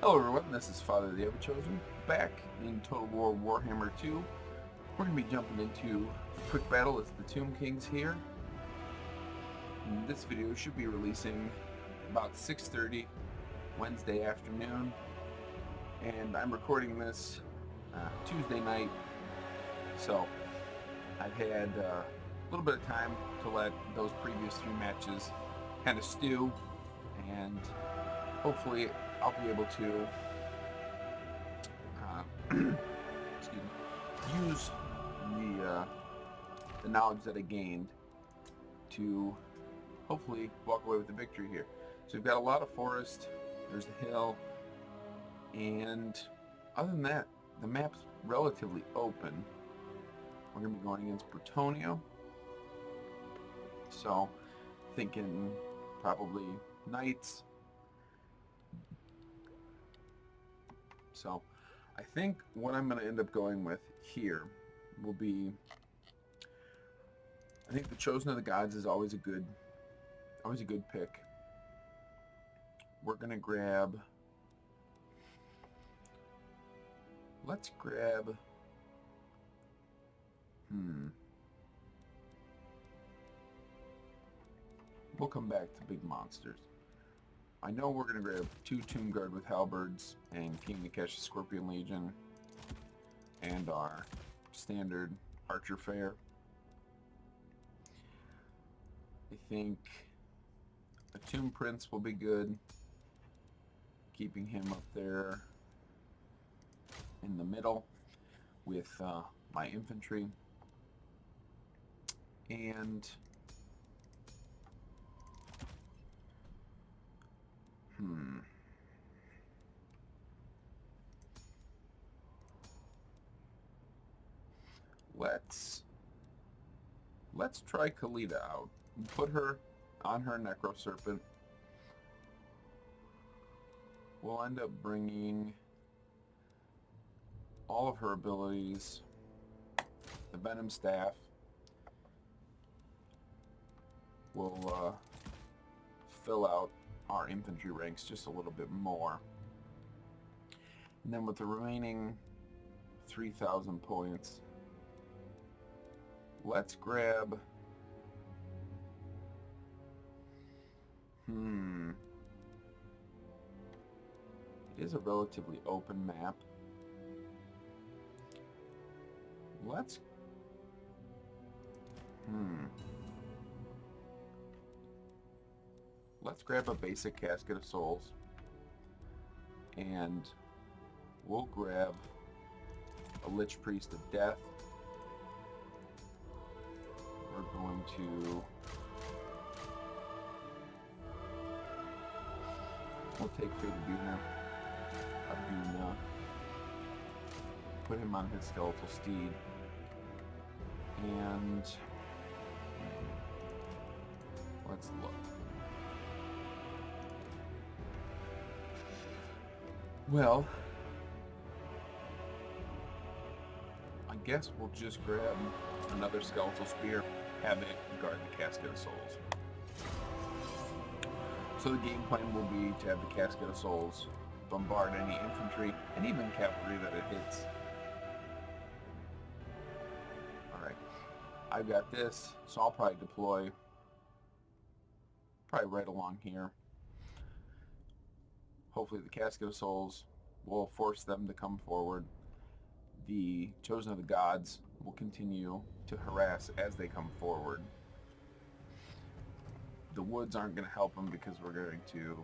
Hello everyone, this is Father the Ever-Chosen, back in Total War Warhammer 2. We're going to be jumping into a quick battle as the Tomb Kings here. And this video should be releasing about 6:30 Wednesday afternoon. And I'm recording this Tuesday night, so I've had a little bit of time to let those previous three matches kind of stew, and hopefully I'll be able to excuse me, use the knowledge that I gained to hopefully walk away with the victory here. So we've got a lot of forest, there's a hill, and other than that, the map's relatively open. We're going to be going against Bretonia, so thinking probably knights. So I think what I'm going to end up going with here will be, I think the Chosen of the Gods is always a good pick. We're going to grab, let's grab, we'll come back to big monsters. I know we're going to grab 2 Tomb Guard with halberds and King Nikesh Scorpion Legion and our standard Archer Fair. I think a Tomb Prince will be good, keeping him up there in the middle with my infantry. And let's try Khalida out. Put her on her Necro Serpent. We'll end up bringing all of her abilities, the Venom Staff. We'll fill out our infantry ranks just a little bit more. And then with the remaining 3,000 points, let's grab it is a relatively open map. Let's grab a basic Casket of Souls, and we'll grab a Lich Priest of Death. We're going to, we'll take Fey Abuna, put him on his skeletal steed, and let's look. Well, I guess we'll just grab another Skeletal Spear, have it guard the Casket of Souls. So the game plan will be to have the Casket of Souls bombard any infantry and even cavalry that it hits. Alright, I've got this, so I'll probably deploy right along here. Hopefully the Casket of Souls will force them to come forward. The Chosen of the Gods will continue to harass as they come forward. The woods aren't going to help them because we're going to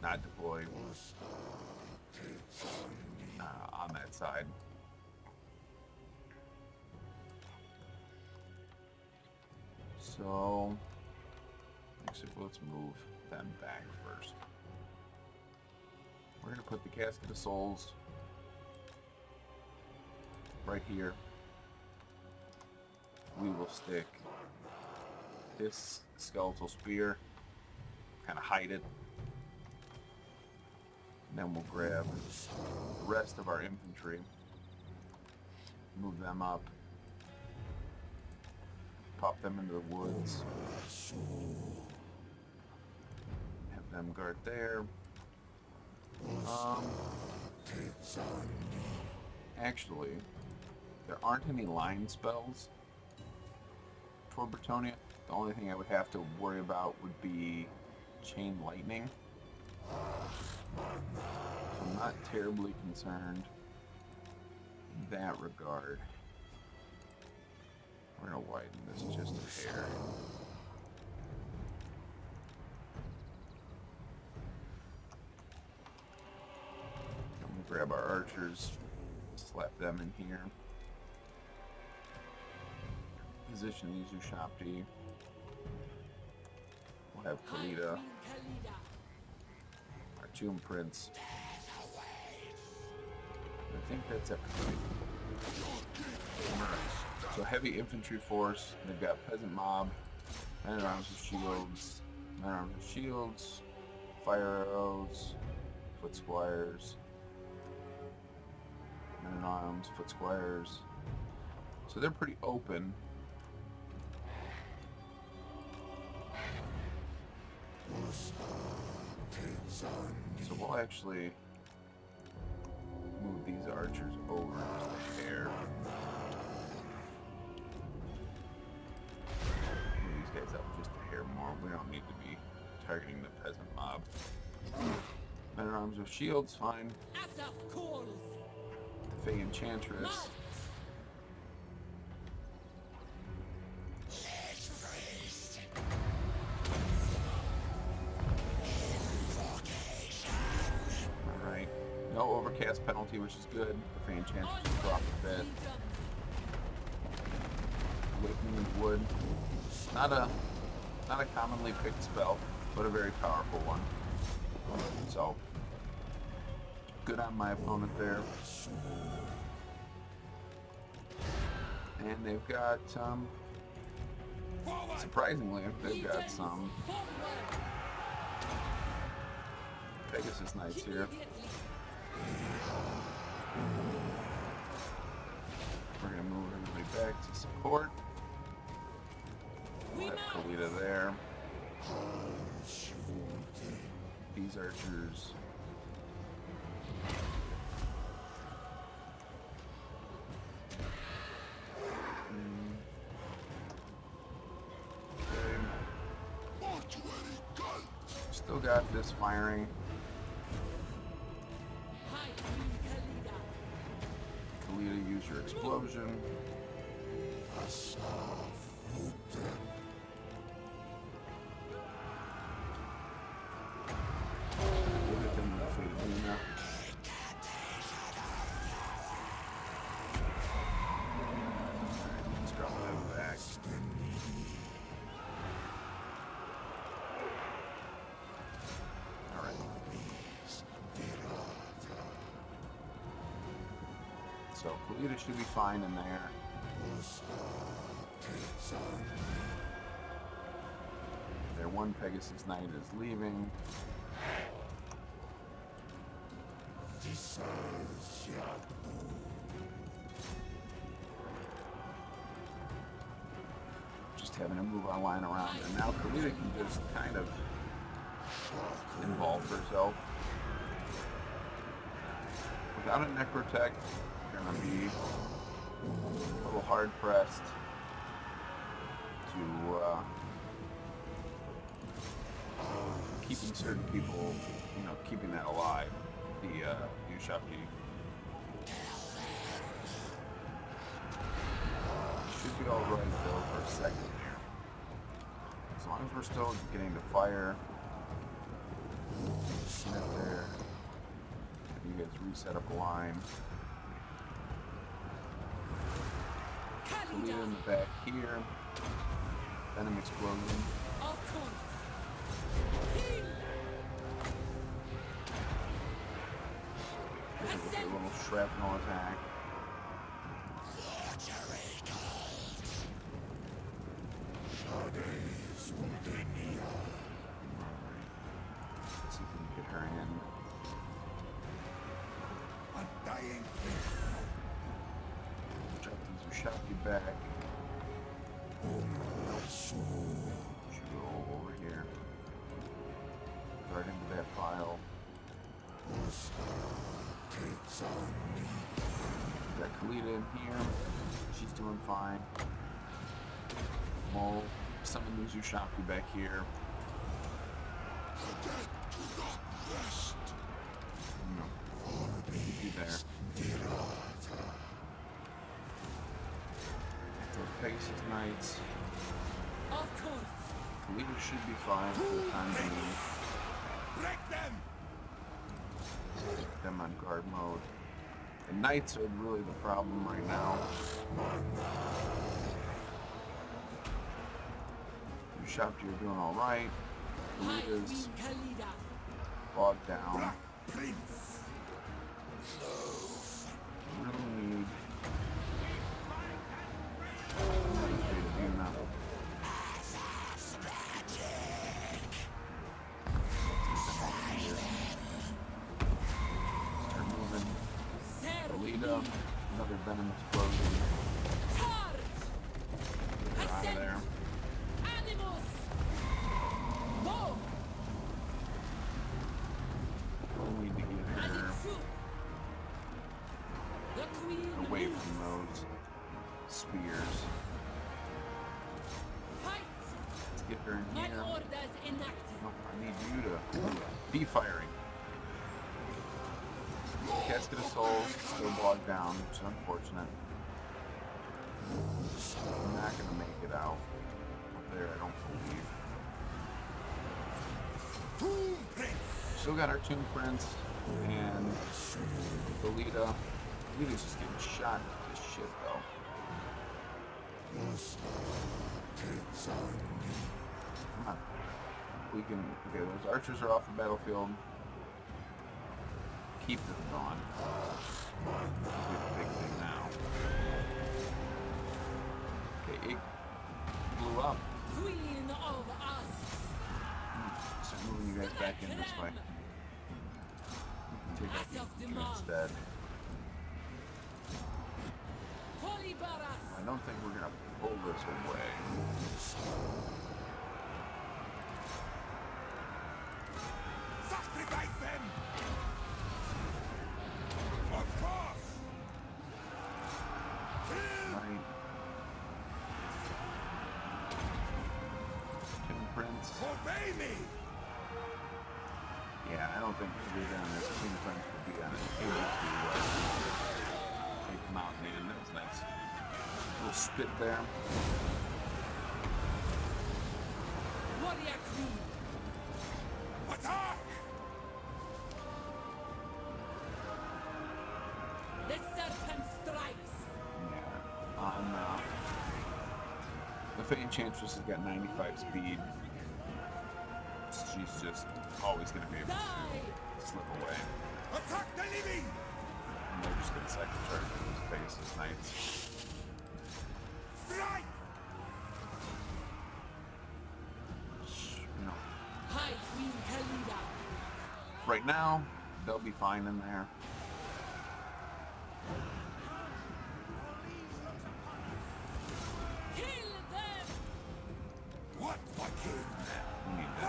not deploy on that side. So, actually, let's move them back first. We're going to put the Casket of Souls right here. We will stick this Skeletal Spear, kind of hide it. And then we'll grab the rest of our infantry, move them up, pop them into the woods, have them guard there. Actually, there aren't any line spells for Bretonia. The only thing I would have to worry about would be chain lightning. I'm not terribly concerned in that regard. We're going to widen this just a hair. I'm going to grab our archers, slap them in here. Position these Ushapti. We'll have Khalida, our Tomb Prince. I think that's everybody. So heavy infantry force, they've got peasant mob, men at arms with shields, fire arrows, foot squires, men at arms, foot squires. So they're pretty open. So we'll actually move these archers over just a hair. Move these guys up just a hair more. We don't need to be targeting the peasant mob. Men at arms with shields, fine. The Fey Enchantress. No overcast penalty, which is good. The Fey Enchantress will drop a bit. Awakening of Wood. Not a commonly picked spell, but a very powerful one. So good on my opponent there. And they've got surprisingly, they've got some Pegasus Knights here. We're going to move everybody back to support. We'll have Khalida there. These archers. Okay. Still got this firing. Khalida, use your explosion. We'll hit them with the Fey Enchantress. Let's drop them back. Alright. So Khalida should be fine in there. Their one Pegasus Knight is leaving. Just having to move our line around, and now Khalida can just kind of involve herself. Without a Necrotech, you're going to be a little hard pressed to keeping certain people, keeping that alive. The Ushapti should be all right though for a second here. As long as we're still getting to fire, Smith there. You guys reset up a line. Khalida in the back here. Venom explosion. With a little shrapnel attack. Let's see if we can get her in. Drop these Ushapti back. Should go over here. Right into that pile. Khalida in here. She's doing fine. We'll summon Muzu Shaku back here. No. Keep you there. Those Pegasus Knights. Of course. Khalida should be fine for the time being. Break them. Keep them on guard mode. The Knights are really the problem right now. You shopped, you're doing alright. Khalida's Queen Khalida. bogged down. Prince. Really need another Bretonia. Start moving. Khalida, another venom explosion. Charge. Get her out of there. Animus. Move. We need to get As her it should. The queen away moves. from those spears. Fight. Let's get her in My here. orders enacted. Oh, I need you to be firing. Casket of Souls still bogged down, which is unfortunate. I'm not going to make it out up there, I don't believe. Still got our Tomb Prince and Khalida. Khalida's just getting shot to shit though. Come on. We can. Okay, those archers are off the battlefield. Keep them going. Do the big thing now. Okay, it blew up. Queen of us. Start moving you guys back in this way. We can take out you instead. Polybaras. I don't think we're gonna pull this away. Sacrifice them. Of course. Right. Tomb Prince. Obey me. Yeah, I don't think we're on this. Tomb Prince would be on it. Able to take them out, man. That was nice. Little spit there. Warrior Queen. Attack. The serpent strikes. Yeah. The Fey Enchantress has got 95 speed. She's just always going to be able to slip away. Attack the living. And they're just going to cycle charge those Pegasus Knights. Strike. You know, High Queen Khalida. right now, they'll be fine in there. Kill them. What for king? We need to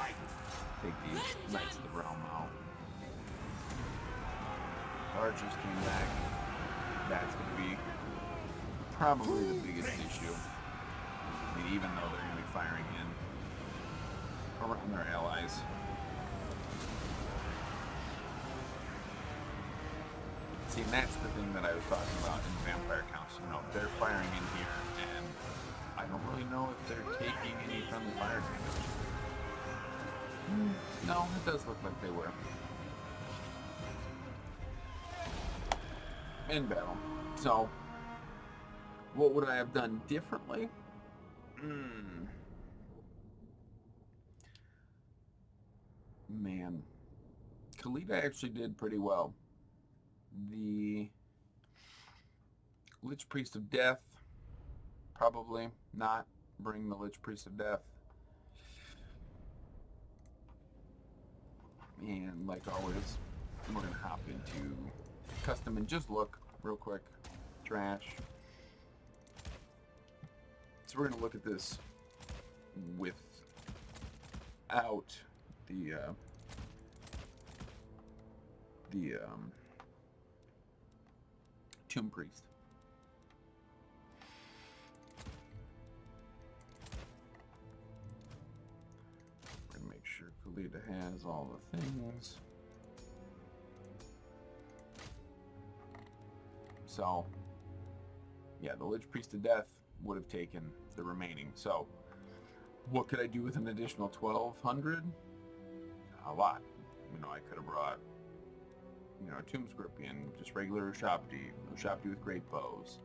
take these Knights of the Realm out. The archers came back. That's going to be probably the biggest issue. I mean, even though they're going to be firing in around their allies. See, and that's the thing that I was talking about in the Vampire Council. You know, they're firing in here, and I don't really know if they're taking any friendly fire damage. No, it does look like they were. In battle. So, what would I have done differently? Man. Khalida actually did pretty well. The Lich Priest of Death, probably not bring the Lich Priest of Death. And like always, we're going to hop into custom and just look real quick. Trash. So we're going to look at this without the Tomb Priest. Khalida has all the things. So, yeah, the Lich Priest of Death would have taken the remaining. So, what could I do with an additional 1,200? A lot. You know, I could have brought, you know, a Tomb Scorpion, just regular Ushapti with great bows.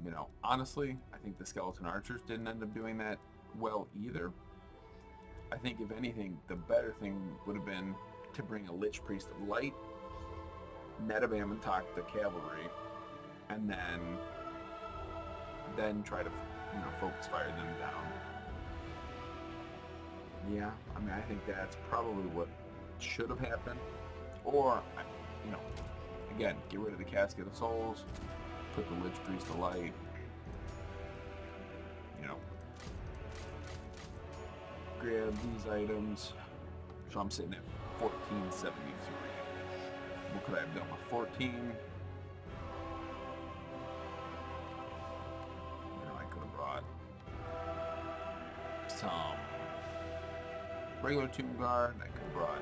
You know, honestly, I think the Skeleton Archers didn't end up doing that well either. I think, if anything, the better thing would have been to bring a Lich Priest of Light, Netabam and talk the cavalry, and then try to, you know, focus fire them down. Yeah, I mean, I think that's probably what should have happened. Or, you know, again, get rid of the Casket of Souls, put the Lich Priest of Light, you know, grab these items. So I'm sitting at 1473. What could I have done with 14? You know, I could have brought some regular Tomb Guard. I could have brought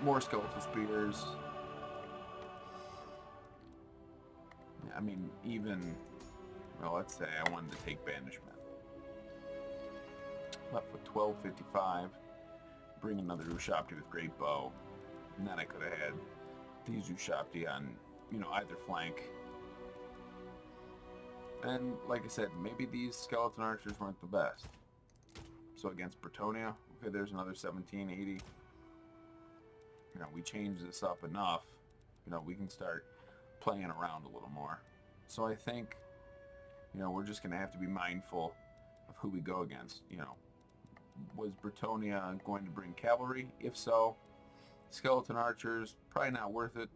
more Skeletal Spears. I mean, even, well, let's say I wanted to take Banishment. Left with 1255. Bring another Ushapti with great bow. And then I could have had these Ushapti on, you know, either flank. And like I said, maybe these Skeleton Archers weren't the best. So against Bretonia, okay, there's another 1780. You know, we change this up enough, you know, we can start playing around a little more. So I think, you know, we're just going to have to be mindful of who we go against. You know, was Bretonia going to bring cavalry? If so, Skeleton Archers, probably not worth it.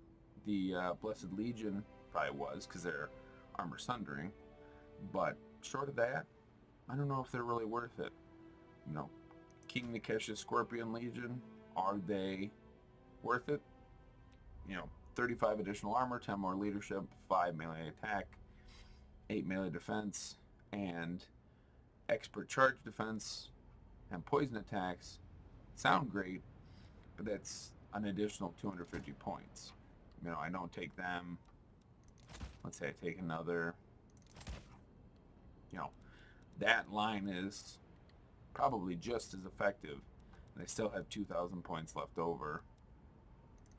The Blessed Legion probably was, because they're armor sundering. But short of that, I don't know if they're really worth it. You know, King Nikesh's Scorpion Legion, are they worth it? You know, 35 additional armor, 10 more leadership, 5 melee attack, 8 melee defense, and expert charge defense and poison attacks sound great, but that's an additional 250 points. You know, I don't take them. Let's say I take another. You know, that line is probably just as effective, and I still have 2,000 points left over.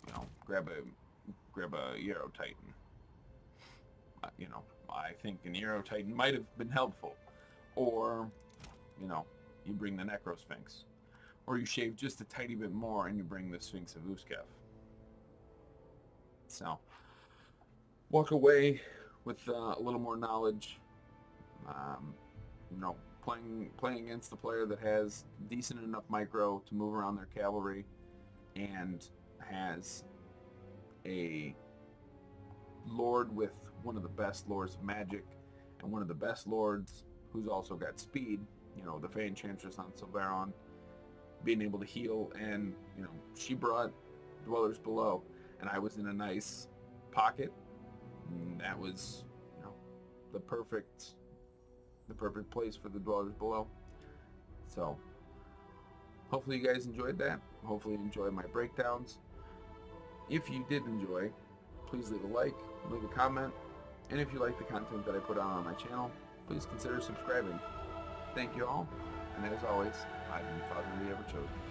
You know, grab a Yarrow Titan. You know, I think an Yarrow Titan might have been helpful. Or, you know, you bring the Necro Sphinx. Or you shave just a tiny bit more and you bring the Sphinx of Uskef. So, walk away with a little more knowledge. You know, playing against the player that has decent enough micro to move around their cavalry and has a lord with one of the best lords of magic and one of the best lords who's also got speed, you know, the Fey Enchantress on Silveron, being able to heal, and, you know, she brought Dwellers Below, and I was in a nice pocket, and that was, you know, the perfect place for the Dwellers Below. So, hopefully you guys enjoyed that. Hopefully you enjoyed my breakdowns. If you did enjoy, please leave a like, leave a comment, and if you like the content that I put out on my channel, please consider subscribing. Thank you all, and as always, I've been Father the Ever Chosen.